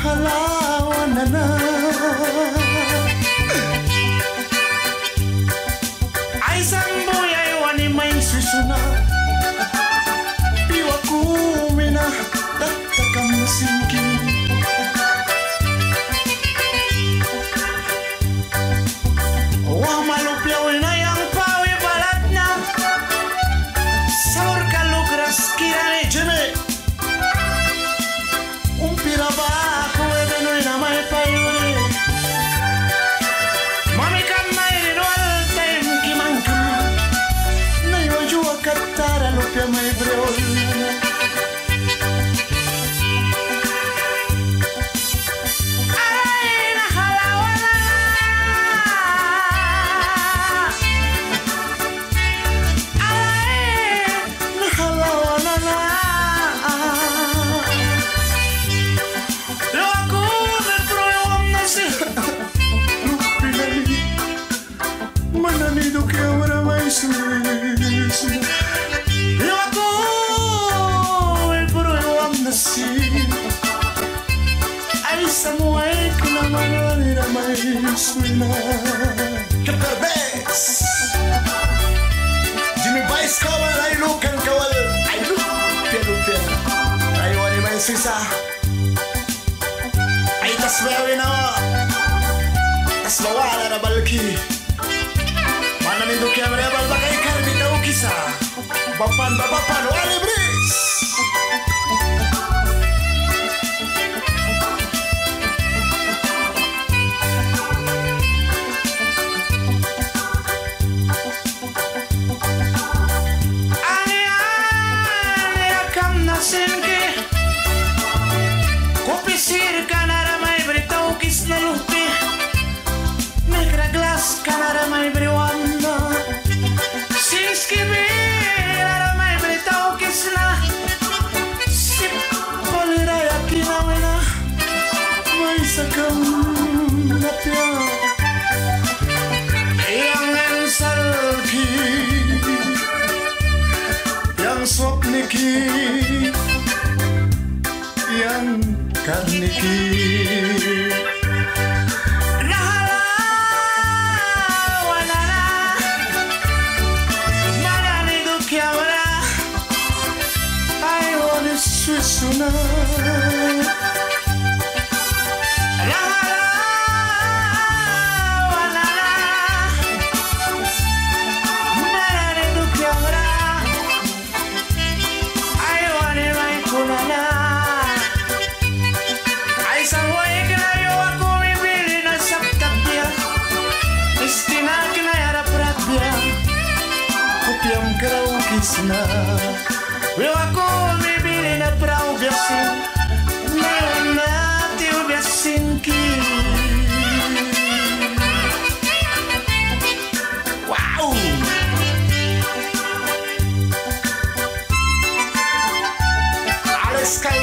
halawa na ay samboy ay wani may susuna iwa kumina tatakam singki wah malupya na yang pawi balat na saur kalugras kirane jeme umpira ba ko eveno na may payure mami kamay rinwal time kimangka na yojua katara lupya may breol eu el puro nasci ai samuel que na manera mais suena que perdés Jimmy Vice kawal ay lukan kawal ay lupian ay wali may suisa ay tasbawi na tasbawala na balki mana nido kamera bal bagay karbi tau kisa bapan wali bris ay akam nasenke kopi sir kanara may britau kis na lupi negra glass kanara may briwanda sinski bira may britau kisna sip polira yakina wena may sakam napya yang ensalki yang swapniki yang karniki Suna la la marare du kyamra ay wane mai kunana ay sanway kina yo ako bibili na saptapya istina kina yara prabya kupiam karau kisna yo ako na prau biasin na tiu biasin ki wow Alex Kai